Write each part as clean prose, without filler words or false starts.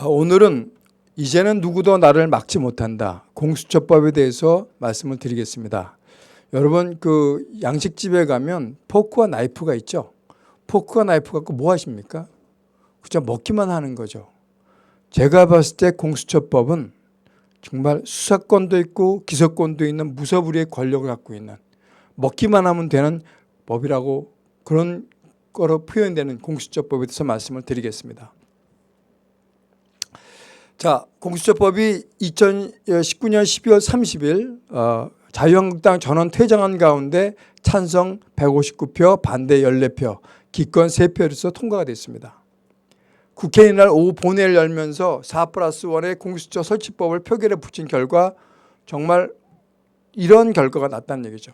오늘은 이제는 누구도 나를 막지 못한다. 공수처법에 대해서 말씀을 드리겠습니다. 여러분 양식집에 가면 포크와 나이프가 있죠. 포크와 나이프 갖고 뭐 하십니까? 그저 먹기만 하는 거죠. 제가 봤을 때 공수처법은 정말 수사권도 있고 기소권도 있는 무소불위의 권력을 갖고 있는, 먹기만 하면 되는 법이라고, 그런 거로 표현되는 공수처법에 대해서 말씀을 드리겠습니다. 자, 공수처법이 2019년 12월 30일 자유한국당 전원 퇴장안 가운데 찬성 159표, 반대 14표, 기권 3표로서 통과가 됐습니다. 국회에 이날 오후 본회의를 열면서 4+1의 공수처 설치법을 표결에 붙인 결과 정말 이런 결과가 났다는 얘기죠.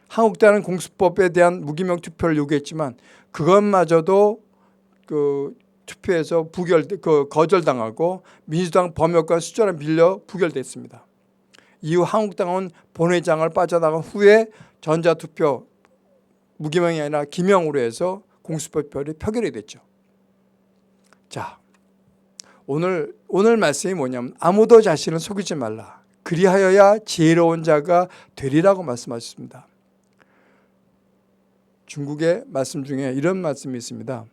한국당은 공수법에 대한 무기명 투표를 요구했지만 그것마저도 투표에서 거절당하고 민주당 범역과 수저를 밀려 부결됐습니다. 이후 한국당은 본회의장을 빠져나간 후에 전자투표, 무기명이 아니라 기명으로 해서 공수법이 표결이 됐죠. 자, 오늘 말씀이 뭐냐면 아무도 자신을 속이지 말라. 그리하여야 지혜로운 자가 되리라고 말씀하셨습니다. 중국의 말씀 중에 이런 말씀이 있습니다.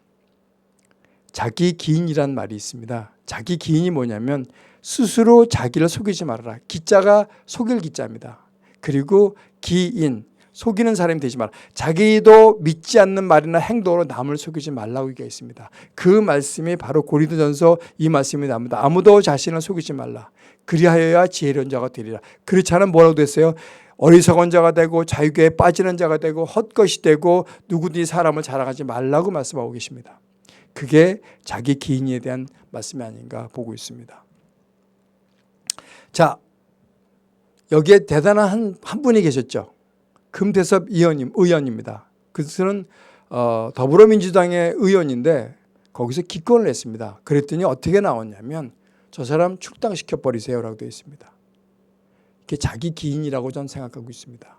자기 기인이란 말이 있습니다. 자기 기인이 뭐냐면 스스로 자기를 속이지 말아라. 기자가 속일 기자입니다. 그리고 기인, 속이는 사람이 되지 마라. 자기도 믿지 않는 말이나 행동으로 남을 속이지 말라고 얘기가 있습니다. 그 말씀이 바로 고린도전서 이 말씀이 나옵니다. 아무도 자신을 속이지 말라. 그리하여야 지혜로운 자가 되리라. 그렇지 않으면 뭐라고 됐어요? 어리석은 자가 되고 자유계에 빠지는 자가 되고 헛것이 되고 누구든지 사람을 자랑하지 말라고 말씀하고 계십니다. 그게 자기 기인에 대한 말씀이 아닌가 보고 있습니다. 자, 여기에 대단한 한 분이 계셨죠. 금태섭 의원입니다. 그것은 더불어민주당의 의원인데 거기서 기권을 했습니다. 그랬더니 어떻게 나왔냐면 저 사람 출당시켜 버리세요라고 되어 있습니다. 이게 자기 기인이라고 저는 생각하고 있습니다.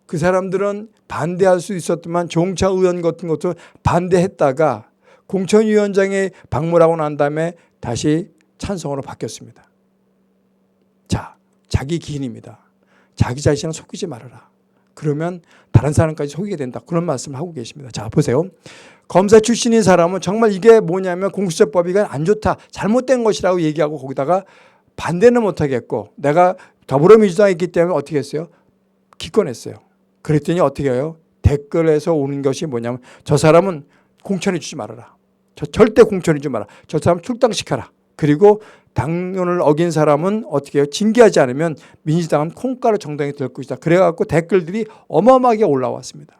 그 사람들은 반대할 수 있었지만 조홍천 의원 같은 것도 반대했다가 공천위원장에 방문하고 난 다음에 다시 찬성으로 바뀌었습니다. 자, 자기 기인입니다. 자기 자신을 속이지 말아라. 그러면 다른 사람까지 속이게 된다. 그런 말씀을 하고 계십니다. 자, 보세요. 검사 출신인 사람은 정말 이게 뭐냐면 공수처법이 안 좋다, 잘못된 것이라고 얘기하고 거기다가 반대는 못하겠고, 내가 더불어민주당에 있기 때문에 어떻게 했어요? 기권했어요. 그랬더니 어떻게 해요? 댓글에서 오는 것이 뭐냐면 저 사람은 공천해 주지 말아라. 절대 공천해 주지 마라. 저 사람 출당시켜라. 그리고 당론을 어긴 사람은 어떻게 해요? 징계하지 않으면 민주당은 콩가루 정당이 될 것이다. 그래갖고 댓글들이 어마어마하게 올라왔습니다.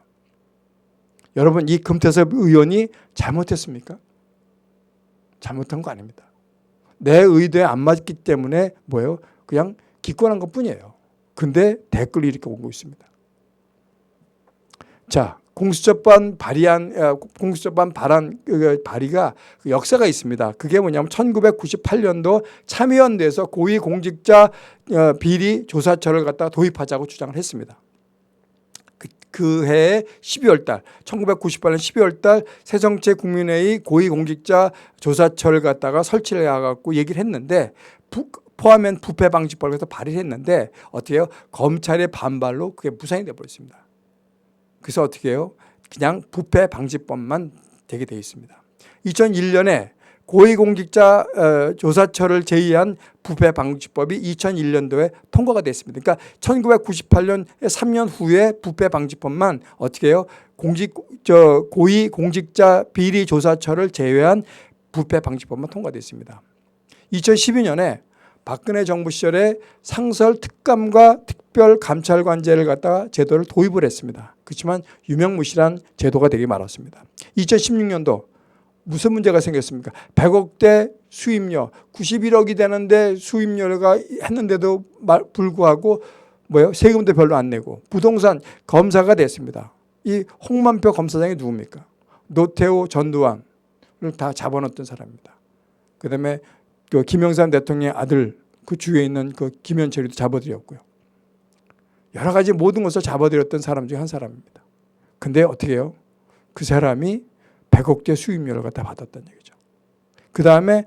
여러분, 이 금태섭 의원이 잘못했습니까? 잘못한 거 아닙니다. 내 의도에 안 맞기 때문에 뭐예요? 그냥 기권한 것 뿐이에요. 근데 댓글이 이렇게 오고 있습니다. 자, 공수처법 발의가 역사가 있습니다. 그게 뭐냐면 1998년도 참의원대에서 고위공직자 비리 조사처를 갖다가 도입하자고 주장을 했습니다. 그 해에 12월 달, 1998년 12월 달 새정치국민회의 고위공직자 조사처를 갖다가 설치를 해갖고 얘기를 했는데 포함한 부패방지법을 해서 발의를 했는데 어떻게 해요? 검찰의 반발로 그게 무산이 되어버렸습니다. 그래서 어떻게 해요? 그냥 부패방지법만 되게 되어 있습니다. 2001년에 고위공직자 조사처를 제외한 부패방지법이 2001년도에 통과가 됐습니다. 그러니까 1998년 3년 후에 부패방지법만 어떻게 해요? 고위공직자 비리조사처를 제외한 부패방지법만 통과됐습니다. 2012년에 박근혜 정부 시절에 상설 특감과 특별감찰관제를 갖다가 제도를 도입을 했습니다. 그렇지만 유명무실한 제도가 되게 많았습니다. 2016년도 무슨 문제가 생겼습니까? 100억대 수임료, 91억이 되는데 수임료가 했는데도 불구하고 세금도 별로 안 내고 부동산 검사가 됐습니다. 이 홍만표 검사장이 누굽니까? 노태우, 전두환을 다 잡아놓던 사람입니다. 그다음에 김영삼 대통령의 아들 그 주위에 있는 김현철이도 잡아들였고요. 여러 가지 모든 것을 잡아들였던 사람 중에 한 사람입니다. 근데 어떻게 해요? 그 사람이 100억대 수임료를 갖다 받았다는 얘기죠. 그 다음에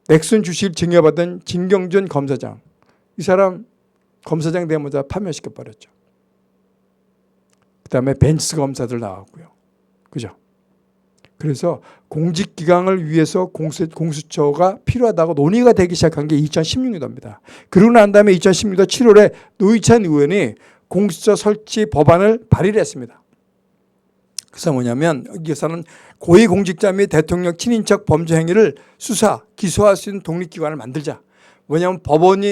넥슨 주식을 증여받은 진경준 검사장. 이 사람 검사장 되자마자 파면시켜 버렸죠. 그다음에 벤츠 검사들 나왔고요. 그죠? 그래서 공직기강을 위해서 공수처가 필요하다고 논의가 되기 시작한 게 2016년도입니다. 그러고 난 다음에 2016년도 7월에 노회찬 의원이 공수처 설치 법안을 발의를 했습니다. 그래서 뭐냐면 여기서는 고위공직자 및 대통령 친인척 범죄 행위를 수사, 기소할 수 있는 독립기관을 만들자. 왜냐하면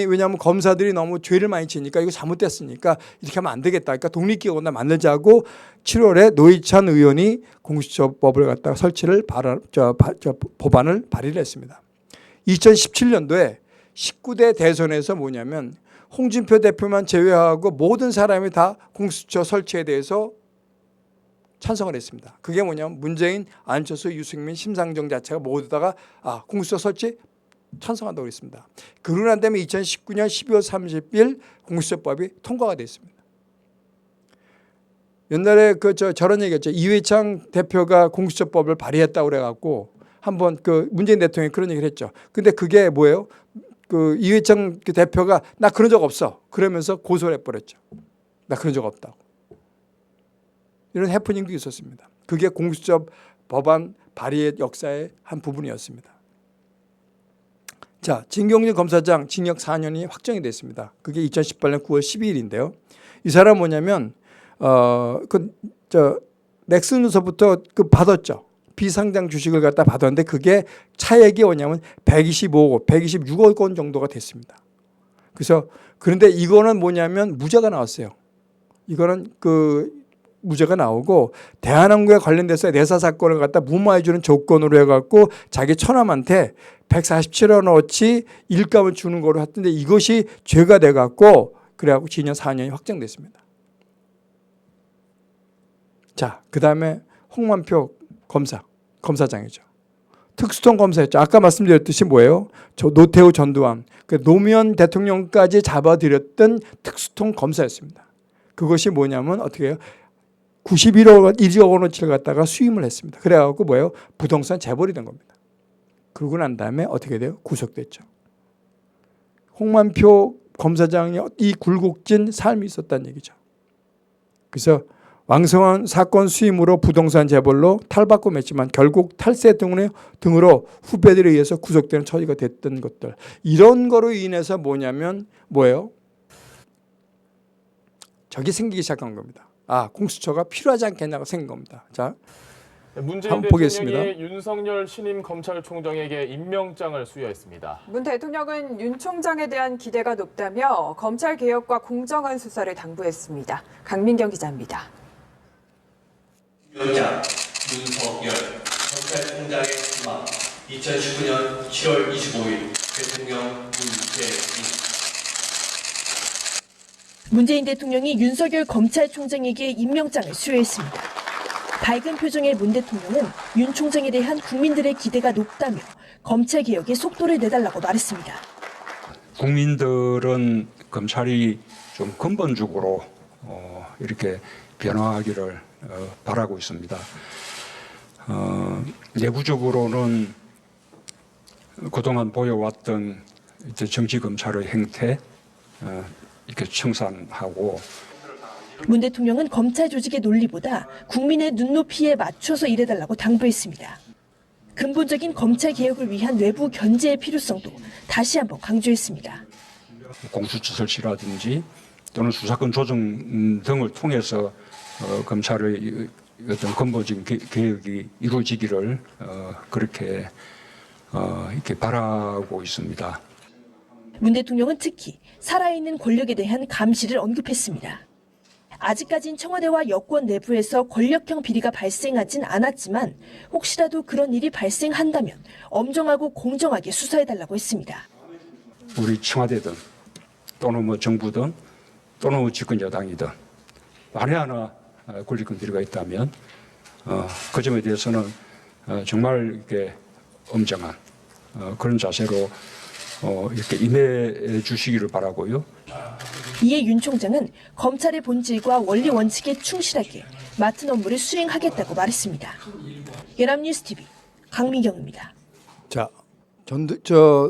왜냐하면 검사들이 너무 죄를 많이 지니까 이거 잘못됐으니까 이렇게 하면 안 되겠다. 그러니까 독립기관을 만들자고 7월에 노회찬 의원이 공수처법을 갖다가 법안을 발의를 했습니다. 2017년도에 19대 대선에서 뭐냐면 홍준표 대표만 제외하고 모든 사람이 다 공수처 설치에 대해서 찬성을 했습니다. 그게 뭐냐면 문재인, 안철수, 유승민, 심상정 자체가 모두 다가 공수처 설치 찬성한다고 했습니다. 그러고 난 다음에 2019년 12월 30일 공수처법이 통과가 됐습니다. 옛날에 저런 얘기했죠. 이회창 대표가 공수처법을 발의했다고 그래갖고 한번 문재인 대통령이 그런 얘기를 했죠. 근데 그게 뭐예요? 이회창 대표가 나 그런 적 없어. 그러면서 고소를 해버렸죠. 나 그런 적 없다고. 이런 해프닝도 있었습니다. 그게 공수처 법안 발의의 역사의 한 부분이었습니다. 자, 진경준 검사장 징역 4년이 확정이 됐습니다. 그게 2018년 9월 12일인데요. 이 사람 뭐냐면 넥슨으로부터 받았죠. 비상장 주식을 갖다 받았는데 그게 차액이 뭐냐면 126억 원 정도가 됐습니다. 그런데 이거는 뭐냐면 무죄가 나왔어요. 이거는 무죄가 나오고 대한항공에 관련돼서 내사 사건을 갖다 무마해 주는 조건으로 해갖고 자기 처남한테 147억 원어치 일감을 주는 거로 했는데 이것이 죄가 돼갖고 그래갖고 징역 4년이 확정됐습니다. 자, 그 다음에 홍만표 검사장이죠. 특수통 검사였죠. 아까 말씀드렸듯이 뭐예요? 노태우 전두환, 노무현 대통령까지 잡아들였던 특수통 검사였습니다. 그것이 뭐냐면 어떻게 해요? 1억 원어치를 갖다가 수임을 했습니다. 그래갖고 뭐예요? 부동산 재벌이 된 겁니다. 그러고 난 다음에 어떻게 돼요? 구속됐죠. 홍만표 검사장이 이 굴곡진 삶이 있었다는 얘기죠. 그래서 왕성한 사건 수임으로 부동산 재벌로 탈바꿈 했지만 결국 탈세 등으로 후배들에 의해서 구속되는 처지가 됐던 것들. 이런 거로 인해서 뭐예요? 저게 생기기 시작한 겁니다. 공수처가 필요하지 않겠냐고 생긴 겁니다. 자, 문재인 대통령이 윤석열 신임 검찰총장에게 임명장을 수여했습니다. 문 대통령은 윤 총장에 대한 기대가 높다며 검찰개혁과 공정한 수사를 당부했습니다. 강민경 기자입니다. 임명장 윤석열 검찰총장의 출마 2019년 7월 25일 대통령 문재인. 문재인 대통령이 윤석열 검찰총장에게 임명장을 수여했습니다. 밝은 표정의 문 대통령은 윤 총장에 대한 국민들의 기대가 높다며 검찰개혁에 속도를 내달라고 말했습니다. 국민들은 검찰이 좀 근본적으로 이렇게 변화하기를 바라고 있습니다. 내부적으로는 그동안 보여왔던 정치검찰의 행태 이렇게 청산하고 문 대통령은 검찰 조직의 논리보다 국민의 눈높이에 맞춰서 일해달라고 당부했습니다. 근본적인 검찰 개혁을 위한 외부 견제의 필요성도 다시 한번 강조했습니다. 공수처 설치라든지 또는 수사권 조정 등을 통해서 검찰의 어떤 근본적인 개혁이 이루어지기를 그렇게 이렇게 바라고 있습니다. 문 대통령은 특히 살아있는 권력에 대한 감시를 언급했습니다. 아직까진 청와대와 여권 내부에서 권력형 비리가 발생하진 않았지만 혹시라도 그런 일이 발생한다면 엄정하고 공정하게 수사해달라고 했습니다. 우리 청와대든 또는 정부든 또는 집권 여당이든 만에 하나 권력형 비리가 있다면 그 점에 대해서는 정말 이렇게 엄정한 그런 자세로 이렇게 임해 주시기를 바라고요. 이에 윤 총장은 검찰의 본질과 원리 원칙에 충실하게 맡은 업무를 수행하겠다고 말했습니다. 연합뉴스 TV 강민경입니다. 자,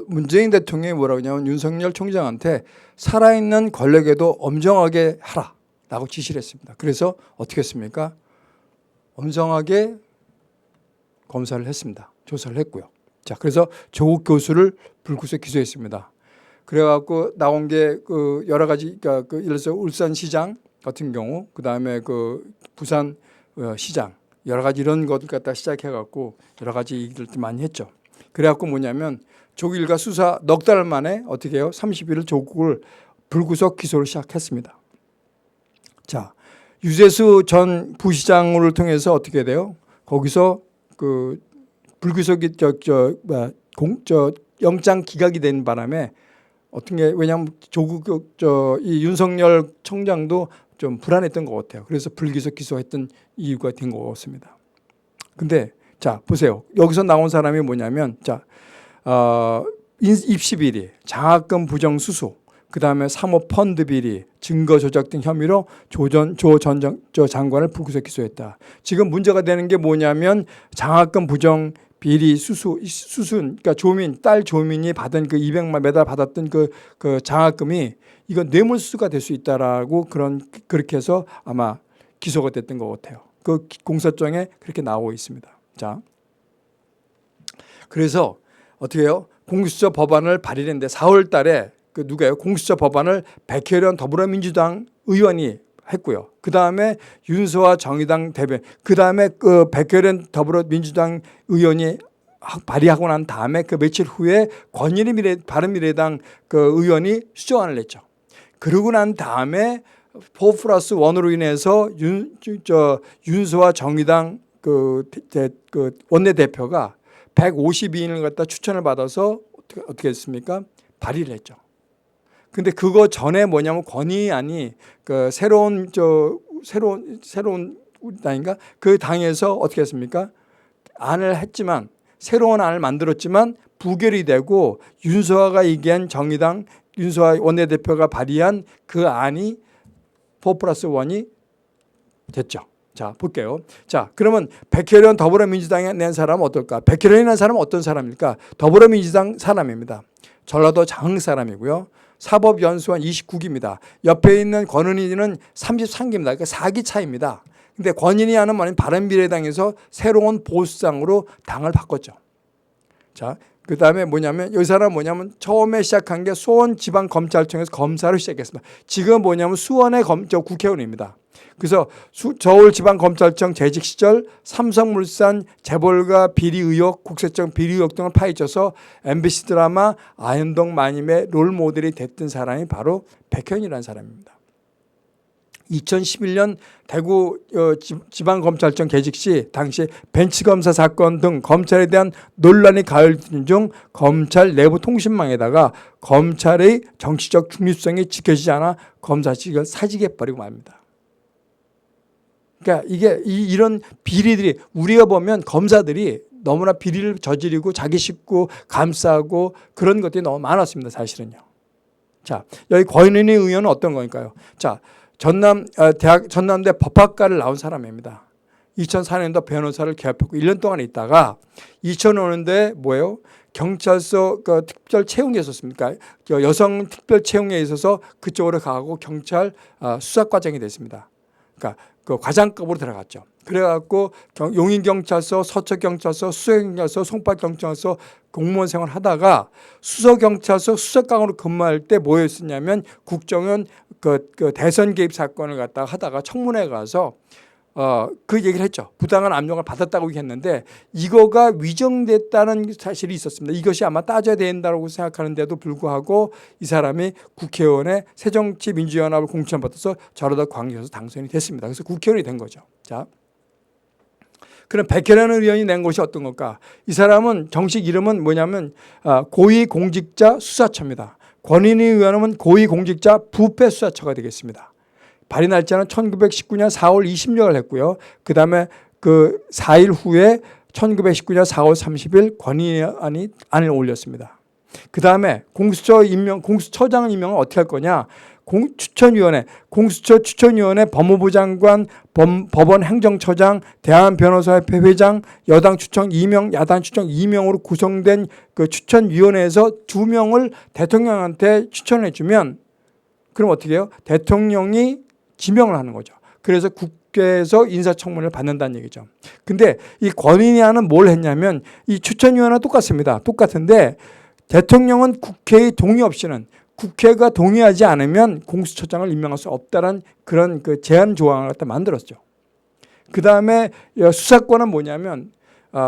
문재인 대통령이 뭐라고 하냐면 윤석열 총장한테 살아있는 권력에도 엄정하게 하라라고 지시를 했습니다. 그래서 어떻게 했습니까? 엄정하게 검사를 했습니다. 조사를 했고요. 자, 그래서 조국 교수를 불구속 기소했습니다. 그래갖고 나온 게 그 여러 가지, 그러니까 그 예를 들어서 울산시장 같은 경우, 그 다음에 그 부산 시장, 여러 가지 이런 것들 갖다 시작해갖고 여러 가지 얘기를 많이 했죠. 그래갖고 뭐냐면 조국 일가 수사 넉 달 만에 어떻게 해요? 30일을 조국을 불구속 기소를 시작했습니다. 자, 유재수 전 부시장을 통해서 어떻게 돼요? 거기서 그 불구속이 영장 기각이 된 바람에 어떤 게 왜냐하면 조국 이 윤석열 총장도 좀 불안했던 것 같아요. 그래서 불기소 기소했던 이유가 된 것 같습니다. 근데 자 보세요. 여기서 나온 사람이 뭐냐면 자 입시 비리, 장학금 부정 수수, 그 다음에 사모펀드 비리, 증거 조작 등 혐의로 조 전 장관을 불구속 기소했다. 지금 문제가 되는 게 뭐냐면 장학금 부정 비리 수순, 그러니까 딸 조민이 받은 그 200만 매달 받았던 그 장학금이 이건 뇌물수수가 될 수 있다라고 그렇게 해서 아마 기소가 됐던 것 같아요. 그 공소장에 그렇게 나오고 있습니다. 자, 그래서 어떻게 해요? 공수처 법안을 발의를 했는데 4월 달에 그 누가요? 공수처 법안을 백혜련 더불어민주당 의원이 했고요. 그 다음에 윤소아 정의당 대변, 그 다음에 그 백혜련 더불어민주당 의원이 발의하고 난 다음에 그 며칠 후에 권일희 바른미래당 그 의원이 수정안을 냈죠. 그러고 난 다음에 4+1으로 인해서 윤소아 정의당 그 원내대표가 152인을 갖다 추천을 받아서 어떻게 했습니까? 발의를 했죠. 근데 그거 전에 뭐냐면 권의안이 그 새로운 당인가 그 당에서 어떻게 했습니까? 안을 했지만 새로운 안을 만들었지만 부결이 되고 윤소아가 얘기한 정의당 윤소아 원내대표가 발의한 그 안이 4+1이 됐죠. 자, 볼게요. 자, 그러면 백혜련 더불어민주당에 낸 사람은 어떨까? 백혜련이라는 사람은 어떤 사람일까? 더불어민주당 사람입니다. 전라도 장흥 사람이고요. 사법연수원 29기입니다. 옆에 있는 권은희는 33기입니다. 그러니까 4기 차이입니다. 근데 권은희 하는 말은 바른미래당에서 새로운 보수당으로 당을 바꿨죠. 자, 그 다음에 뭐냐면 이 사람은 뭐냐면 처음에 시작한 게 수원지방검찰청에서 검사를 시작했습니다. 지금 뭐냐면 수원의 국회의원입니다. 그래서 서울지방검찰청 재직 시절 삼성물산 재벌가 비리 의혹, 국세청 비리 의혹 등을 파헤쳐서 MBC 드라마 아현동 마님의 롤 모델이 됐던 사람이 바로 백현이라는 사람입니다. 2011년 대구 지방검찰청 개직 시 당시 벤치검사 사건 등 검찰에 대한 논란이 가열된 중 검찰 내부 통신망에다가 검찰의 정치적 중립성이 지켜지지 않아 검사직을 사직해버리고 말입니다. 그러니까 이게 이런 비리들이 우리가 보면 검사들이 너무나 비리를 저지르고 자기 식구 감싸고 그런 것들이 너무 많았습니다. 사실은요. 자, 여기 권은희 의원은 어떤 거니까요? 자, 전남대 법학과를 나온 사람입니다. 2004년도 변호사를 개업했고 1년 동안 있다가 2005년도에 뭐예요? 경찰서 그 특별 채용에 있었습니까? 여성 특별 채용에 있어서 그쪽으로 가고 경찰 수사 과정이 됐습니다. 그러니까 그 과장급으로 들어갔죠. 그래갖고 용인경찰서, 서초경찰서, 수서경찰서, 송파경찰서 공무원 생활을 하다가 수서경찰서 수석강으로 근무할 때 뭐였었냐면 국정원 그 대선 개입 사건을 갖다가 하다가 청문회 가서 그 얘기를 했죠. 부당한 압력을 받았다고 했는데 이거가 위정됐다는 사실이 있었습니다. 이것이 아마 따져야 된다고 생각하는데도 불구하고 이 사람이 국회의원의 새정치민주연합을 공천받아서 저러다 광주에서 당선이 됐습니다. 그래서 국회의원이 된 거죠. 자, 그럼 백혜련 의원이 낸 것이 어떤 걸까? 이 사람은 정식 이름은 뭐냐면 고위공직자 수사처입니다. 권은희 의원은 고위공직자 부패수사처가 되겠습니다. 발의 날짜는 1919년 4월 26일 했고요. 그 다음에 그 4일 후에 1919년 4월 30일 권의안이 안을 올렸습니다. 그 다음에 공수처장 임명은 어떻게 할 거냐? 추천위원회, 공수처 추천위원회, 법무부 장관, 법원 행정처장, 대한변호사협회 회장, 여당 추천 2명, 야당 추천 2명으로 구성된 그 추천위원회에서 2명을 대통령한테 추천해 주면 그럼 어떻게 해요? 대통령이 지명을 하는 거죠. 그래서 국회에서 인사청문회를 받는다는 얘기죠. 근데 이 권인위원회는 뭘 했냐면 이 추천위원회는 똑같습니다. 똑같은데 대통령은 국회의 동의 없이는 국회가 동의하지 않으면 공수처장을 임명할 수 없다는 그런 그 제한 조항을 갖다 만들었죠. 그 다음에 수사권은 뭐냐면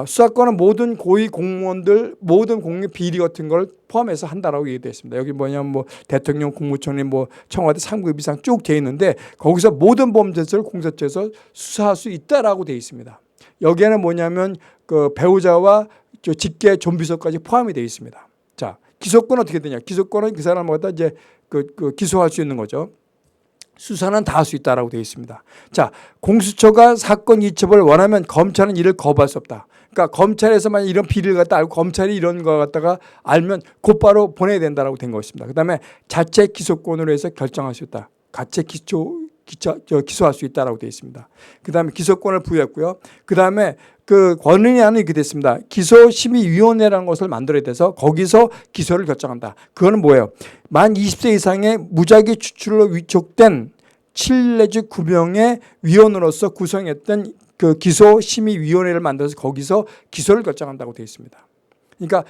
수사권은 모든 고위 공무원들 모든 공익 비리 같은 걸 포함해서 한다라고 얘기되어 있습니다. 여기 뭐냐면 뭐 대통령, 국무총리, 뭐 청와대 상급 이상 쭉 돼 있는데 거기서 모든 범죄를 공수처에서 수사할 수 있다라고 돼 있습니다. 여기에는 뭐냐면 그 배우자와 직계 좀비서까지 포함이 되어 있습니다. 자, 기소권은 어떻게 되냐? 기소권은 그 사람마다 이제 그 기소할 수 있는 거죠. 수사는 다 할 수 있다라고 되어 있습니다. 자, 공수처가 사건 이첩을 원하면 검찰은 이를 거부할 수 없다. 그러니까 검찰에서 만약 이런 비리를 갖다 알고 검찰이 이런 거 갖다가 알면 곧바로 보내야 된다라고 된 것입니다. 그다음에 자체 기소권으로 해서 결정할 수 있다. 자체 기소할 수 있다라고 되어 있습니다. 그다음에 기소권을 부여했고요. 그다음에 그 권은희안은 이렇게 됐습니다. 기소심의위원회라는 것을 만들어야 돼서 거기서 기소를 결정한다. 그거는 뭐예요? 만 20세 이상의 무작위 추출로 위촉된 7 내지 9명의 위원으로서 구성했던 그 기소심의위원회를 만들어서 거기서 기소를 결정한다고 되어 있습니다. 그러니까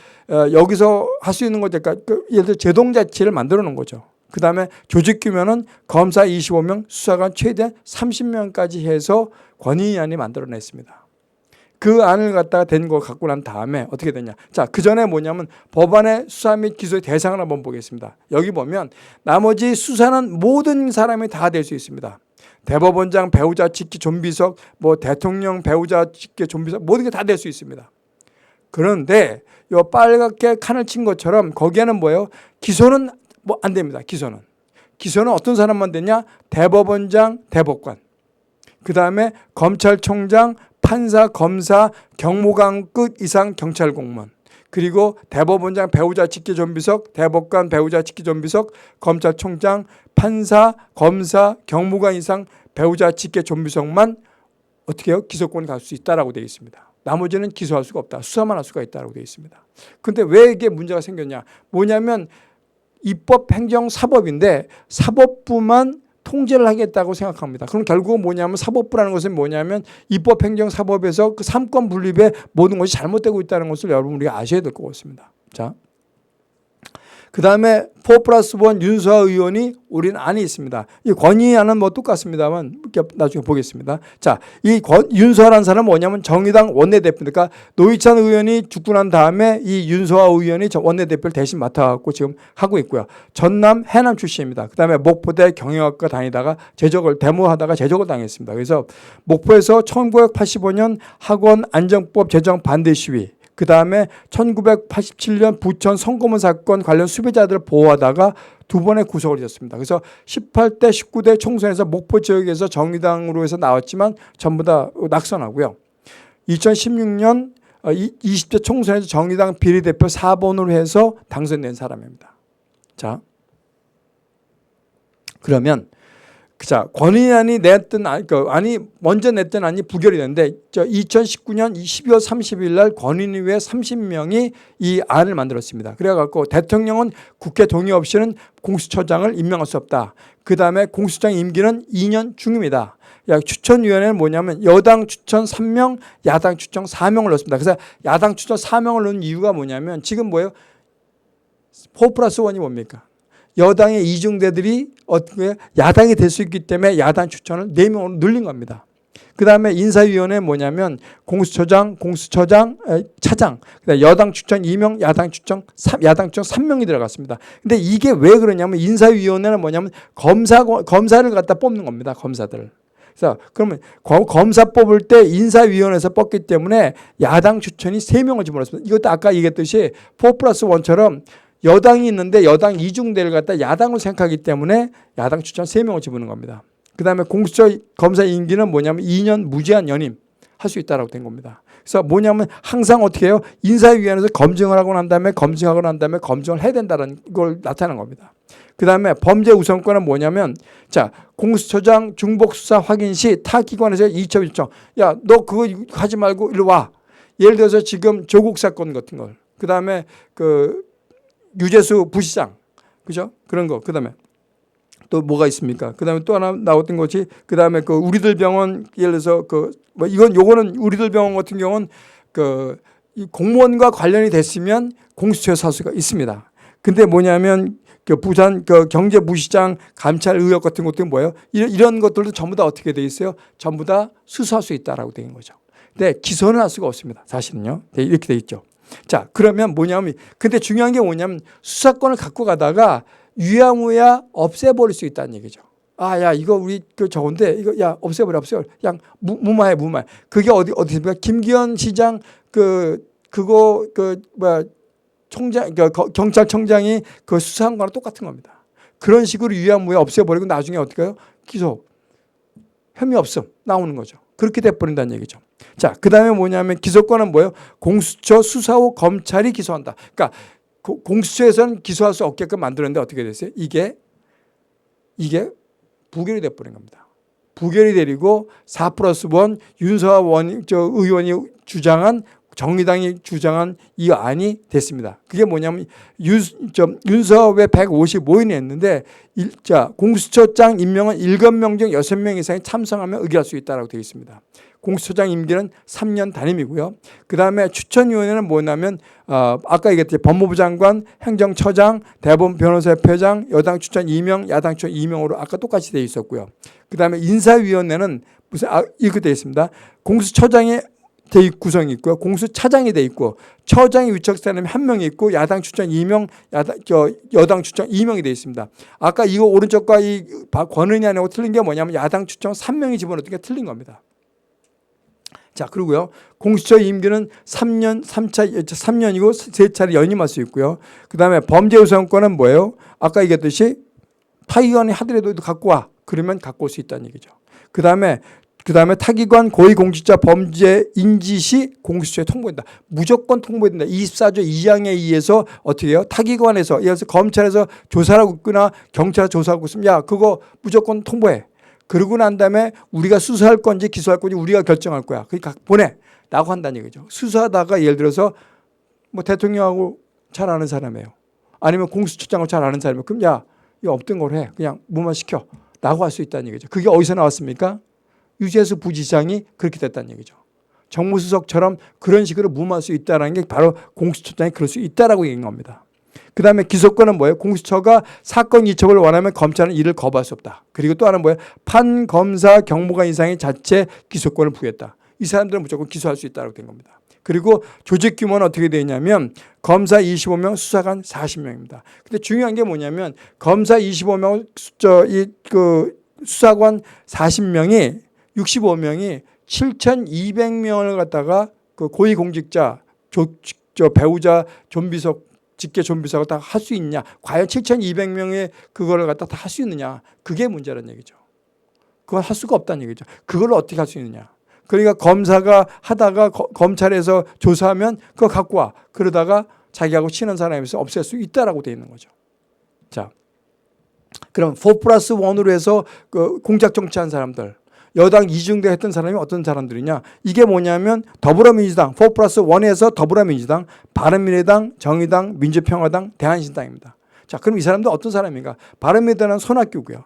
여기서 할 수 있는 거니까 예를 들어 제동자치를 만들어 놓은 거죠. 그 다음에 조직규모는 검사 25명, 수사관 최대 30명까지 해서 권인위안이 만들어냈습니다. 그 안을 갖다가 된 거 갖고 난 다음에 어떻게 되냐. 자, 그 전에 뭐냐면 법안의 수사 및 기소의 대상을 한번 보겠습니다. 여기 보면 나머지 수사는 모든 사람이 다 될 수 있습니다. 대법원장, 배우자 직계 좀비석, 뭐 대통령 배우자 직계 좀비석 모든 게 다 될 수 있습니다. 그런데 요 빨갛게 칸을 친 것처럼 거기에는 뭐예요? 기소는 뭐 안 됩니다. 기소는 어떤 사람만 되냐? 대법원장, 대법관. 그 다음에 검찰총장, 판사, 검사, 경무관급 이상 경찰 공무원, 그리고 대법원장 배우자 직계 좀비석, 대법관 배우자 직계 좀비석, 검찰총장, 판사, 검사, 경무관 이상 배우자 직계 좀비석만 어떻게 해요? 기소권이 갈 수 있다라고 되어 있습니다. 나머지는 기소할 수가 없다. 수사만 할 수가 있다라고 되어 있습니다. 그런데 왜 이게 문제가 생겼냐? 뭐냐면 입법, 행정, 사법인데 사법부만 통제를 하겠다고 생각합니다. 그럼 결국은 뭐냐면 사법부라는 것은 뭐냐면 입법, 행정, 사법에서 그 삼권 분립에 모든 것이 잘못되고 있다는 것을 여러분 우리가 아셔야 될 것 같습니다. 자, 그 다음에 4+1 윤수아 의원이 우리는 안이 있습니다. 이 권인위안은 뭐 똑같습니다만 나중에 보겠습니다. 자, 이 윤수아라는 사람은 뭐냐면 정의당 원내대표입니다. 그러니까 노회찬 의원이 죽고 난 다음에 이 윤수아 의원이 원내대표를 대신 맡아갖고 지금 하고 있고요. 전남 해남 출신입니다. 그 다음에 목포대 경영학과 다니다가 데모하다가 제적을 당했습니다. 그래서 목포에서 1985년 학원 안정법 제정 반대 시위, 그 다음에 1987년 부천 성고문 사건 관련 수배자들을 보호하다가 2번의 구속을 잊었습니다. 그래서 18대, 19대 총선에서 목포 지역에서 정의당으로 해서 나왔지만 전부 다 낙선하고요. 2016년 20대 총선에서 정의당 비례대표 4번으로 해서 당선된 사람입니다. 자, 그러면 권인위안이 냈던 안이 먼저 냈던 안이 부결이 됐는데 2019년 12월 30일 날 권인위회 30명이 이 안을 만들었습니다. 그래갖고 대통령은 국회 동의 없이는 공수처장을 임명할 수 없다. 그 다음에 공수처장 임기는 2년 중입니다. 추천위원회는 뭐냐면 여당 추천 3명, 야당 추천 4명을 넣습니다. 그래서 야당 추천 4명을 넣은 이유가 뭐냐면 지금 뭐예요? 4+1이 뭡니까? 여당의 이중대들이 어떻게 야당이 될 수 있기 때문에 야당 추천을 4명으로 늘린 겁니다. 그 다음에 인사위원회는 뭐냐면 공수처장, 차장, 그다음에 여당 추천 2명, 야당 추천 3명이 들어갔습니다. 근데 이게 왜 그러냐면 인사위원회는 뭐냐면 검사를 갖다 뽑는 겁니다. 검사들을. 그래서 그러면 검사 뽑을 때 인사위원회에서 뽑기 때문에 야당 추천이 3명을 집어넣습니다. 이것도 아까 얘기했듯이 4+1처럼 여당이 있는데 여당 이중대를 갖다 야당을 생각하기 때문에 야당 추천 3명을 집어넣는 겁니다. 그 다음에 공수처 검사 임기는 뭐냐면 2년 무제한 연임 할 수 있다라고 된 겁니다. 그래서 뭐냐면 항상 어떻게 해요? 인사위원회에서 검증을 하고 난 다음에 검증을 해야 된다는 걸 나타내는 겁니다. 그 다음에 범죄 우선권은 뭐냐면, 자, 공수처장 중복 수사 확인 시 타 기관에서 이첩 요청. 야, 너 그거 하지 말고 일로 와. 예를 들어서 지금 조국 사건 같은 걸. 그 다음에 그 유재수 부시장. 그죠? 그런 거. 그 다음에 또 뭐가 있습니까? 그 다음에 또 하나 나왔던 거지. 그 다음에 그 우리들 병원, 예를 들어서 그 뭐 요거는 우리들 병원 같은 경우는 그 이 공무원과 관련이 됐으면 공수처에 살 수가 있습니다. 근데 뭐냐면 그 부산 그 경제부시장 감찰 의혹 같은 것도 뭐예요? 이런 것들도 전부 다 어떻게 돼 있어요? 전부 다 수사할 수 있다라고 되는 거죠. 근데 기소는 할 수가 없습니다. 사실은요. 이렇게 돼 있죠. 자, 그러면 뭐냐면, 근데 중요한 게 뭐냐면 수사권을 갖고 가다가 유야무야 없애버릴 수 있다는 얘기죠. 아, 야, 이거 우리 그 저건데 이거 야 없애버려. 그냥 무마해. 그게 어디입니까? 김기현 시장 그거 총장, 경찰청장이 그 수사한 거랑 똑같은 겁니다. 그런 식으로 유야무야 없애버리고 나중에 어떻게 해요? 기소. 혐의 없음 나오는 거죠. 그렇게 돼버린다는 얘기죠. 자, 그 다음에 뭐냐면 기소권은 뭐예요? 공수처 수사 후 검찰이 기소한다. 그러니까 공수처에서는 기소할 수 없게끔 만들었는데 어떻게 됐어요? 이게 부결이 돼버린 겁니다. 부결이 되리고 4+1 윤서아 의원이 주장한 정의당이 주장한 이 안이 됐습니다. 그게 뭐냐면 윤서아 외 155인이 했는데 공수처장 임명은 7명 중 6명 이상이 참석하면 의결할 수 있다고 되어 있습니다. 공수처장 임기는 3년 단임이고요. 그 다음에 추천위원회는 뭐냐면 아까 얘기했듯이 법무부 장관, 행정처장, 대법원 변호사협회장, 여당 추천 2명, 야당 추천 2명으로 아까 똑같이 되어 있었고요. 그 다음에 인사위원회는 이렇게 되어 있습니다. 공수처장이 구성이 있고요. 공수차장이 돼 있고 처장이 위촉사람이 1명이 있고 야당 추천 2명, 여당 추천 2명이 되어 있습니다. 아까 이거 오른쪽과 이 권은희 안하고 틀린 게 뭐냐면 야당 추천 3명이 집어넣었던 게 틀린 겁니다. 자, 그리고요. 공수처 임기는 3년이고 3차례 연임할 수 있고요. 그 다음에 범죄 우선권은 뭐예요? 아까 얘기했듯이 타기관이 하더라도 갖고 와. 그러면 갖고 올 수 있다는 얘기죠. 그 다음에 타기관 고위공직자 범죄 인지 시 공수처에 통보된다. 무조건 통보된다. 24조 2항에 의해서 어떻게 해요? 타기관에서, 예를 들어서 검찰에서 조사를 하고 있거나 경찰에서 조사하고 있으면 야, 그거 무조건 통보해. 그러고 난 다음에 우리가 수사할 건지 기소할 건지 우리가 결정할 거야. 그러니까 보내. 라고 한다는 얘기죠. 수사하다가 예를 들어서 뭐 대통령하고 잘 아는 사람이에요. 아니면 공수처장을 잘 아는 사람이에요. 그럼 야, 이거 없던 걸 해. 그냥 무마시켜. 라고 할 수 있다는 얘기죠. 그게 어디서 나왔습니까? 유재수 부지장이 그렇게 됐다는 얘기죠. 정무수석처럼 그런 식으로 무마할 수 있다는 게 바로 공수처장이 그럴 수 있다라고 얘기한 겁니다. 그 다음에 기소권은 뭐예요? 공수처가 사건 이첩을 원하면 검찰은 이를 거부할 수 없다. 그리고 또 하나는 뭐예요? 판검사 경무관 이상의 자체 기소권을 부여했다. 이 사람들은 무조건 기소할 수 있다고 된 겁니다. 그리고 조직 규모는 어떻게 되냐면 검사 25명, 수사관 40명입니다. 근데 중요한 게 뭐냐면 검사 25명, 수사관 40명이 65명이 7,200명을 갖다가 그 고위공직자, 배우자, 좀비석, 직계 좀비석을 다 할 수 있냐? 과연 7,200명의 그거를 갖다 다 할 수 있느냐? 그게 문제라는 얘기죠. 그걸 할 수가 없다는 얘기죠. 그걸 어떻게 할 수 있느냐? 그러니까 검사가 하다가 검찰에서 조사하면 그거 갖고 와. 그러다가 자기하고 친한 사람이 있어 없앨 수 있다라고 되어 있는 거죠. 자, 그럼 4+1으로 해서 그 공작 정치한 사람들, 여당 이중대 했던 사람이 어떤 사람들이냐? 이게 뭐냐면 더불어민주당 4+1에서 더불어민주당, 바른미래당, 정의당, 민주평화당, 대한신당입니다. 자, 그럼 이 사람들 어떤 사람인가? 바른미래당은 손학규고요.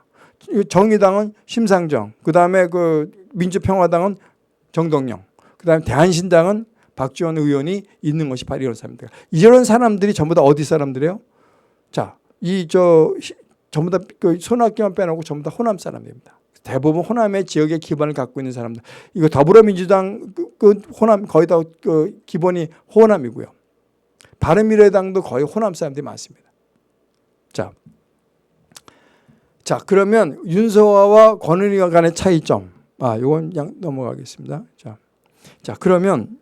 정의당은 심상정, 그 다음에 그 민주평화당은 정동영, 그 다음에 대한신당은 박지원 의원이 있는 것이 바로 이런 사람들. 이런 사람들이 전부 다 어디 사람들이에요? 자, 전부 다 그 손학규만 빼놓고 전부 다 호남 사람입니다. 대부분 호남의 지역의 기반을 갖고 있는 사람들. 이거 더불어민주당 그 호남 거의 다 그 기본이 호남이고요. 바른미래당도 거의 호남 사람들이 많습니다. 자, 그러면 윤서아와 권은희와 간의 차이점. 이건 그냥 넘어가겠습니다. 자, 그러면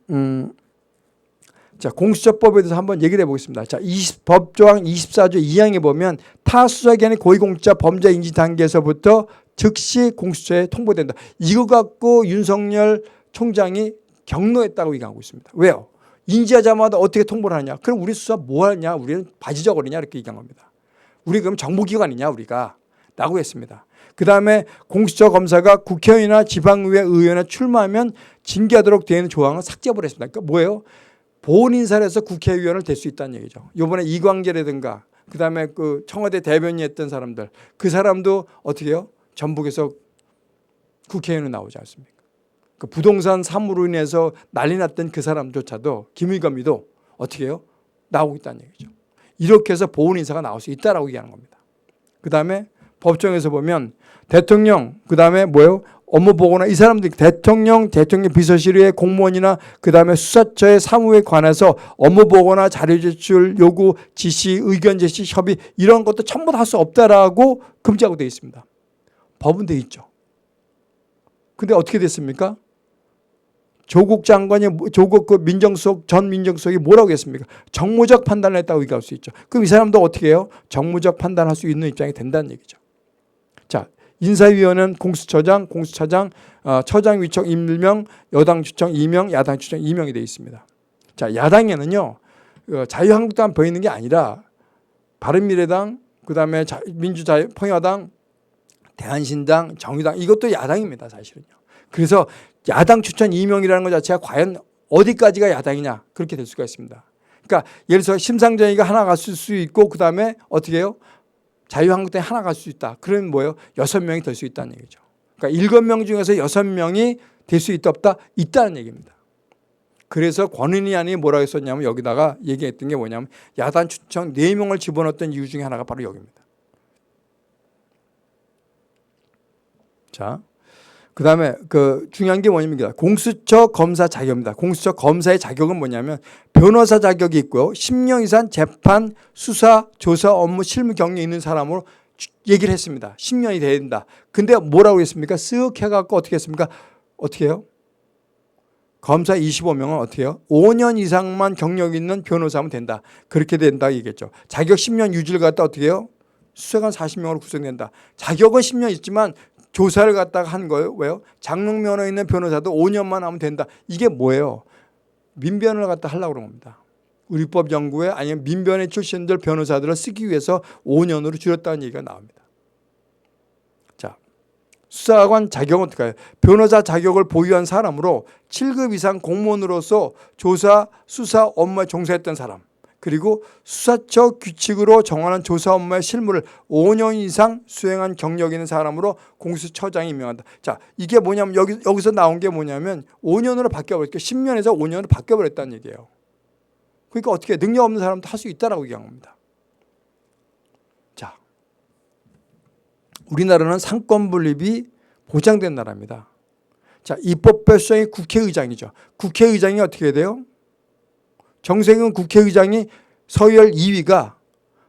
공수처법에 대해서 한번 얘기를 해보겠습니다. 자, 법조항 24조 2항에 보면 타 수사기관의 고위공직자 범죄 인지 단계에서부터 즉시 공수처에 통보된다. 이거 갖고 윤석열 총장이 경로했다고 얘기하고 있습니다. 왜요? 인지하자마자 어떻게 통보를 하냐? 그럼 우리 수사 뭐 하냐? 우리는 바지저고리냐? 이렇게 얘기한 겁니다. 우리 그럼 정보기관이냐? 우리가? 라고 했습니다. 그 다음에 공수처 검사가 국회의원이나 지방의회 의원에 출마하면 징계하도록 되어 있는 조항을 삭제해버렸습니다. 그러니까 뭐예요? 보훈 인사를 해서 국회의원을 될 수 있다는 얘기죠. 이번에 이광재라든가 그 다음에 그 청와대 대변인 했던 사람들 그 사람도 어떻게 해요? 전북에서 국회의원으로 나오지 않습니까? 그 부동산 사무로 인해서 난리 났던 그 사람조차도 김의겸이도 어떻게 해요? 나오고 있다는 얘기죠. 이렇게 해서 보훈 인사가 나올 수 있다라고 얘기하는 겁니다. 그 다음에 법정에서 보면 대통령 그 다음에 뭐예요? 업무 보고나 이 사람들이 대통령 비서실의 공무원이나 그 다음에 수사처의 사무에 관해서 업무 보고나 자료 제출 요구, 지시, 의견 제시, 협의 이런 것도 전부 다 할 수 없다라고 금지하고 되어 있습니다. 법은 되어 있죠. 근데 어떻게 됐습니까? 조국 장관이 조국 그 민정수석 전 민정수석이 뭐라고 했습니까? 정무적 판단을 했다고 얘기할 수 있죠. 그럼 이 사람도 어떻게 해요? 정무적 판단할 수 있는 입장이 된다는 얘기죠. 자, 인사위원회는 공수처장, 처장 위촉 1명, 여당 추천 2명, 야당 추천 2명이 되어 있습니다. 자, 야당에는요, 자유한국당 보이는 게 아니라 바른미래당, 그 다음에 민주자유평화당, 대한신당, 정의당 이것도 야당입니다, 사실은요. 그래서 야당 추천 2명이라는 것 자체가 과연 어디까지가 야당이냐 그렇게 될 수가 있습니다. 그러니까 예를 들어서 심상정이가 하나 갔을 수 있고 그 다음에 어떻게 해요? 자유한국당이 하나 갈 수 있다. 그러면 뭐예요? 6명이 될 수 있다는 얘기죠. 그러니까 7명 중에서 6명이 될 수 있다 없다? 있다는 얘기입니다. 그래서 권은희 안이 뭐라고 했었냐면 여기다가 얘기했던 게 뭐냐면 야당 추천 4명을 집어넣었던 이유 중에 하나가 바로 여기입니다. 자, 그 다음에 그 중요한 게 뭐냐면 공수처 검사 자격입니다. 공수처 검사의 자격은 뭐냐면 변호사 자격이 있고요. 10년 이상 재판, 수사, 조사, 업무, 실무 경력이 있는 사람으로 얘기를 했습니다. 10년이 돼야 된다. 근데 뭐라고 했습니까? 쓱 해갖고 어떻게 했습니까? 어떻게 해요? 검사 25명은 어떻게 해요? 5년 이상만 경력 있는 변호사면 된다. 그렇게 된다 얘기했죠. 자격 10년 유지를 갖다 어떻게 해요? 수사관 40명으로 구성된다. 자격은 10년 있지만 조사를 갖다가 한 거예요. 왜요? 장롱 면허 있는 변호사도 5년만 하면 된다. 이게 뭐예요? 민변을 갖다 하려고 그런 겁니다. 우리법 연구에 아니면 민변의 출신들 변호사들을 쓰기 위해서 5년으로 줄였다는 얘기가 나옵니다. 자, 수사관 자격은 어떻게 해요? 변호사 자격을 보유한 사람으로 7급 이상 공무원으로서 조사, 수사 업무에 종사했던 사람. 그리고 수사처 규칙으로 정하는 조사 업무의 실무를 5년 이상 수행한 경력 있는 사람으로 공수처장이 임명한다. 자, 이게 뭐냐면 여기서 나온 게 뭐냐면 5년으로 바뀌어버렸고 10년에서 5년으로 바뀌어버렸다는 얘기예요. 그러니까 어떻게 능력 없는 사람도 할 수 있다라고 얘기한 겁니다. 자, 우리나라는 상권 분립이 보장된 나라입니다. 자, 입법 결정이 국회의장이죠. 국회의장이 어떻게 해야 돼요? 정세균 국회의장이 서열 2위가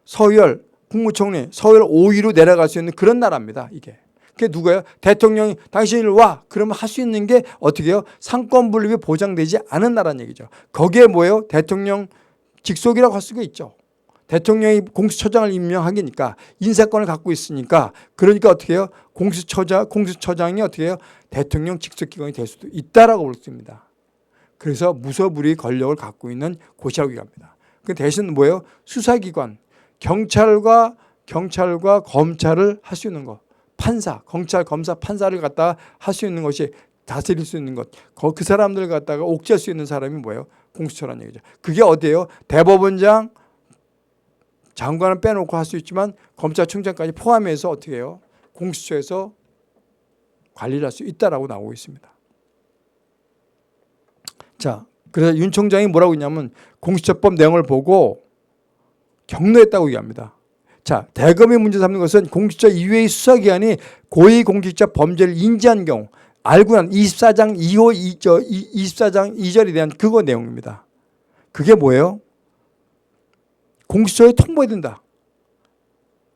서열 국무총리 서열 5위로 내려갈 수 있는 그런 나라입니다. 이게. 그게 누구예요? 대통령이 당신이 와 그러면 할 수 있는 게 어떻게 해요? 상권 분립이 보장되지 않은 나라는 얘기죠. 거기에 뭐예요? 대통령 직속이라고 할 수가 있죠. 대통령이 공수처장을 임명하기니까 인사권을 갖고 있으니까 그러니까 어떻게 해요? 공수처장이 어떻게 해요? 대통령 직속기관이 될 수도 있다라고 볼 수 있습니다. 그래서 무소불위 권력을 갖고 있는 곳이라고 얘기합니다. 그 대신 뭐예요? 수사기관, 경찰과 검찰을 할 수 있는 것, 판사, 경찰, 검사, 판사를 갖다가 할 수 있는 것이 다스릴 수 있는 것, 그 사람들 갖다가 옥죄할 수 있는 사람이 뭐예요? 공수처라는 얘기죠. 그게 어디예요? 대법원장, 장관을 빼놓고 할 수 있지만 검찰총장까지 포함해서 어떻게 해요? 공수처에서 관리를 할 수 있다라고 나오고 있습니다. 자, 그래서 윤 총장이 뭐라고 했냐면 공수처법 내용을 보고 격려했다고 얘기합니다. 자, 대검이 문제 삼는 것은 공수처 이외의 수사기관이 고위공직자 범죄를 인지한 경우 알고 난 24장 24장 2절에 대한 그거 내용입니다. 그게 뭐예요? 공수처에 통보해야 된다.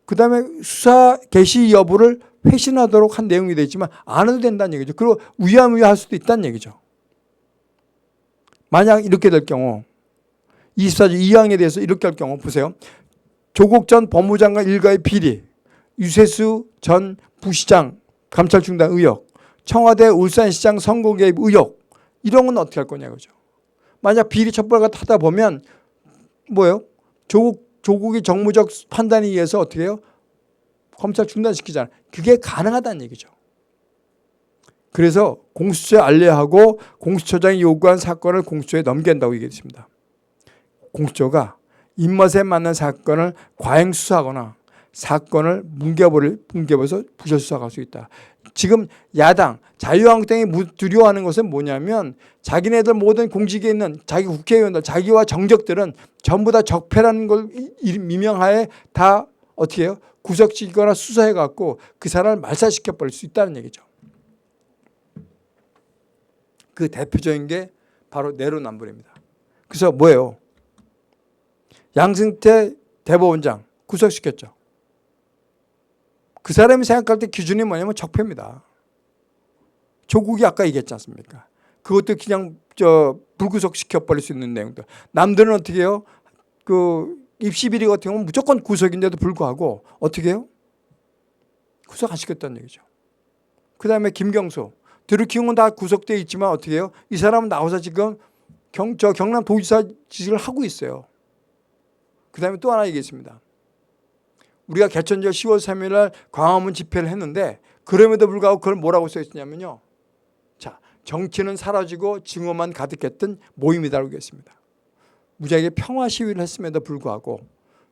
그 다음에 수사 개시 여부를 회신하도록 한 내용이 되지만 안 해도 된다는 얘기죠. 그리고 위험할 수도 있다는 얘기죠. 만약 이렇게 될 경우 24조 2항에 대해서 이렇게 할 경우 보세요. 조국 전 법무장관 일가의 비리, 유세수 전 부시장 감찰 중단 의혹, 청와대 울산시장 선거 개입 의혹 이런 건 어떻게 할 거냐고죠. 만약 비리 첩보가 타다 보면 뭐예요? 조국이 정무적 판단에 의해서 어떻게 해요? 검찰 중단시키잖아요. 그게 가능하다는 얘기죠. 그래서 공수처에 알려하고 공수처장이 요구한 사건을 공수처에 넘겨야 한다고 얘기했습니다. 공수처가 입맛에 맞는 사건을 과잉 수사하거나 사건을 뭉개버려서 부실 수사할 수 있다. 지금 야당, 자유한국당이 두려워하는 것은 뭐냐면 자기네들 모든 공직에 있는 자기 국회의원들, 자기와 정적들은 전부 다 적폐라는 걸 미명하에 다 어떻게 해요? 구속시키거나 수사해갖고 그 사람을 말살시켜버릴 수 있다는 얘기죠. 그 대표적인 게 바로 내로남불입니다. 그래서 뭐예요? 양승태 대법원장 구속시켰죠. 그 사람이 생각할 때 기준이 뭐냐면 적폐입니다. 조국이 아까 얘기했지 않습니까? 그것도 그냥 불구속시켜버릴 수 있는 내용들. 남들은 어떻게 해요? 그 입시비리 같은 경우는 무조건 구속인데도 불구하고 어떻게 해요? 구속 안 시켰다는 얘기죠. 그 다음에 김경수. 드루킹은 다 구속되어 있지만 어떻게 해요? 이 사람은 나와서 지금 경남 도지사직을 하고 있어요. 그 다음에 또 하나 얘기했습니다. 우리가 개천절 10월 3일 날 광화문 집회를 했는데 그럼에도 불구하고 그걸 뭐라고 써있냐면요. 자, 정치는 사라지고 증오만 가득했던 모임이다라고 했습니다. 무지하게 평화 시위를 했음에도 불구하고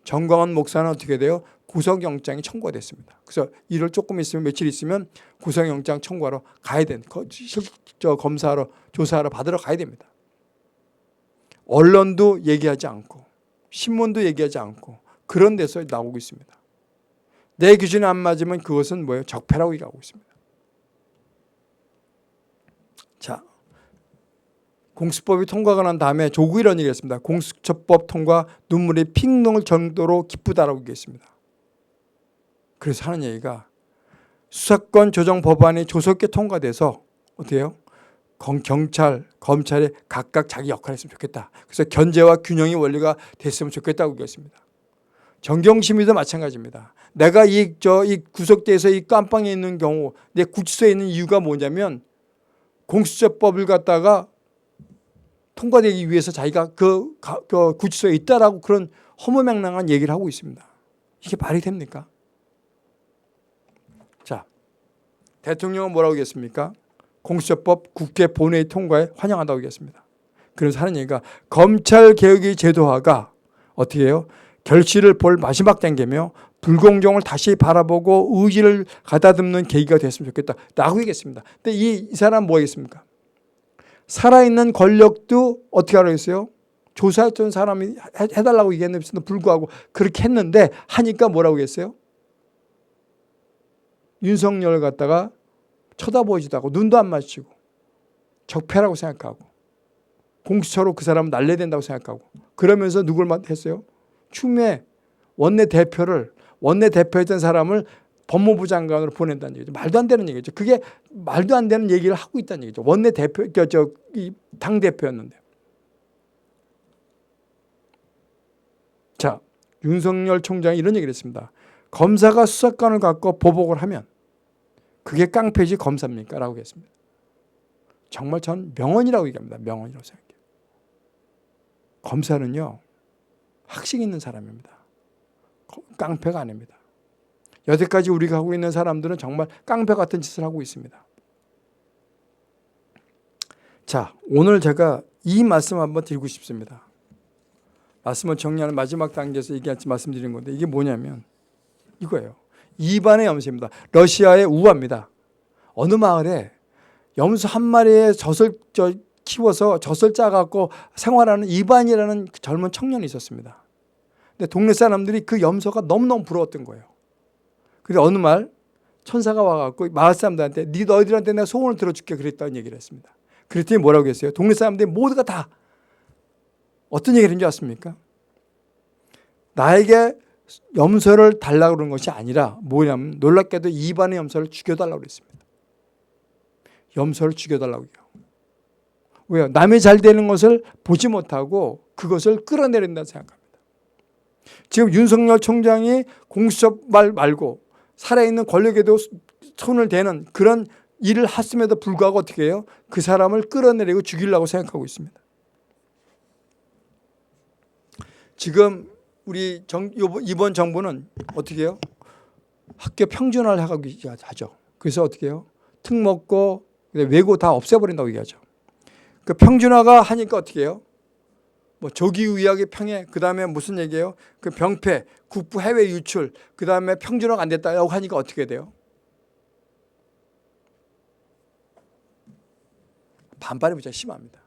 정광훈 목사는 어떻게 돼요? 구속영장이 청구가 됐습니다. 그래서 일을 조금 있으면 며칠 있으면 구속영장 청구하러 가야 되는 검사하러 조사하러 받으러 가야 됩니다. 언론도 얘기하지 않고 신문도 얘기하지 않고 그런 데서 나오고 있습니다. 내 기준에 안 맞으면 그것은 뭐예요? 적폐라고 얘기하고 있습니다. 자, 공수법이 통과가 난 다음에 조국이 이런 얘기를 했습니다. 공수처법 통과 눈물이 핑 녹을 정도로 기쁘다라고 얘기했습니다. 그래서 하는 얘기가 수사권 조정 법안이 조속히 통과돼서 어떻게 해요? 경찰, 검찰이 각각 자기 역할을 했으면 좋겠다. 그래서 견제와 균형의 원리가 됐으면 좋겠다고 얘기했습니다. 정경심이도 마찬가지입니다. 내가 이 구속돼서 이 깜빵에 있는 경우 내 구치소에 있는 이유가 뭐냐면 공수처법을 갖다가 통과되기 위해서 자기가 그 구치소에 있다라고 그런 허무맹랑한 얘기를 하고 있습니다. 이게 말이 됩니까? 자, 대통령은 뭐라고 했습니까? 공수처법 국회 본회의 통과에 환영한다고 했습니다. 그래서 하는 얘기가 검찰개혁의 제도화가 어떻게 해요? 결실을 볼 마지막 단계며 불공정을 다시 바라보고 의지를 가다듬는 계기가 됐으면 좋겠다 라고 얘기했습니다. 근데 이 사람 뭐 하겠습니까? 살아있는 권력도 어떻게 하라고 했어요? 조사했던 사람이 해달라고 얘기했는데도 불구하고 그렇게 했는데 하니까 뭐라고 했어요? 윤석열 갖다가 쳐다보지도 않고 눈도 안 마주치고 적폐라고 생각하고 공수처로 그 사람을 날려야 된다고 생각하고 그러면서 누굴 했어요? 추미애 원내대표였던 사람을 법무부 장관으로 보낸다는 얘기죠. 말도 안 되는 얘기죠. 그게 말도 안 되는 얘기를 하고 있다는 얘기죠. 원내대표, 당대표였는데. 자, 윤석열 총장이 이런 얘기를 했습니다. 검사가 수사권을 갖고 보복을 하면 그게 깡패지 검사입니까? 라고 했습니다. 정말 전 명언이라고 얘기합니다. 명언이라고 생각해요. 검사는요. 학식 있는 사람입니다. 깡패가 아닙니다. 여태까지 우리가 하고 있는 사람들은 정말 깡패 같은 짓을 하고 있습니다. 자, 오늘 제가 이 말씀 한번 드리고 싶습니다. 말씀을 정리하는 마지막 단계에서 말씀드리는 건데 이게 뭐냐면 이거예요. 이반의 염소입니다. 러시아의 우화입니다. 어느 마을에 염소 한 마리의 젖을 키워서 젖을 짜갖고 생활하는 이반이라는 젊은 청년이 있었습니다. 근데 동네 사람들이 그 염소가 너무너무 부러웠던 거예요. 근데 어느 말 천사가 와갖고 마을 사람들한테 너희들한테 내가 소원을 들어줄게 그랬다는 얘기를 했습니다. 그랬더니 뭐라고 했어요? 동네 사람들이 모두가 다 어떤 얘기를 했는지 아십니까? 나에게 염소를 달라고 그런 것이 아니라 뭐냐면 놀랍게도 이반의 염소를 죽여달라고 그랬습니다. 염소를 죽여달라고 해요. 왜요? 남이 잘 되는 것을 보지 못하고 그것을 끌어내린다고 생각합니다. 지금 윤석열 총장이 공수처 말고 살아있는 권력에도 손을 대는 그런 일을 했음에도 불구하고 어떻게 해요? 그 사람을 끌어내리고 죽이려고 생각하고 있습니다. 지금 우리 이번 정부는 어떻게 해요? 학교 평준화를 하고 하죠. 그래서 어떻게 해요? 특목고, 외고 다 없애버린다고 얘기하죠. 그 평준화가 하니까 어떻게 해요? 뭐 조기의학의 평해, 그 다음에 무슨 얘기예요? 그 병폐, 국부 해외 유출, 그 다음에 평준화가 안 됐다고 하니까 어떻게 돼요? 반발이 무척 심합니다.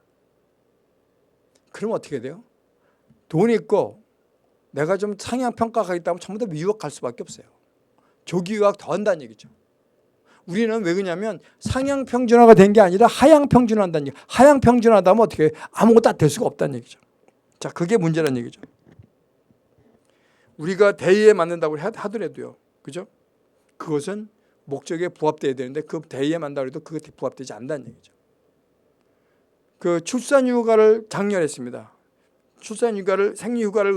그러면 어떻게 돼요? 돈 있고 내가 좀 상향평가 하겠다면 전부 다 미국 갈 수밖에 없어요. 조기유학 더 한다는 얘기죠. 우리는 왜 그러냐면 상향평준화가 된 게 아니라 하향평준화 한다는 얘기. 하향평준화하다 하면 어떻게 해요? 아무것도 될 수가 없다는 얘기죠. 자, 그게 문제라는 얘기죠. 우리가 대의에 맞는다고 하더라도요. 그죠? 그것은 목적에 부합돼야 되는데 그 대의에 맞는다고 해도 그것에 부합되지 않는다는 얘기죠. 그 출산휴가를 장려했습니다. 출산휴가를 생리휴가를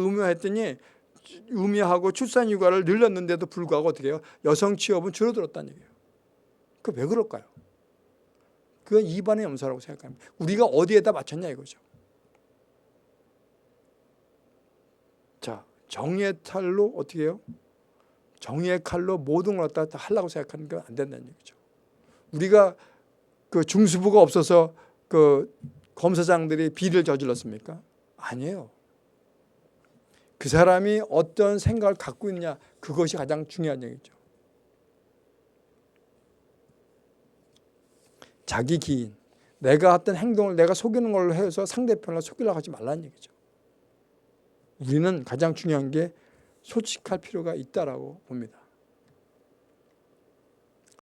의무화하고 출산휴가를 늘렸는데도 불구하고 어떻게 해요? 여성 취업은 줄어들었다는 얘기예요. 그 왜 그럴까요? 그건 이반의 염소라고 생각합니다. 우리가 어디에다 맞췄냐 이거죠. 자, 정의의 칼로 어떻게 해요? 정의의 칼로 모든 걸 갖다 하려고 생각하는 건 안 된다는 얘기죠. 우리가 그 중수부가 없어서 그 검사장들이 비리를 저질렀습니까? 아니에요. 그 사람이 어떤 생각을 갖고 있냐, 그것이 가장 중요한 얘기죠. 자기 기인, 내가 어떤 행동을 내가 속이는 걸로 해서 상대편을 속이려고 하지 말라는 얘기죠. 우리는 가장 중요한 게 솔직할 필요가 있다라고 봅니다.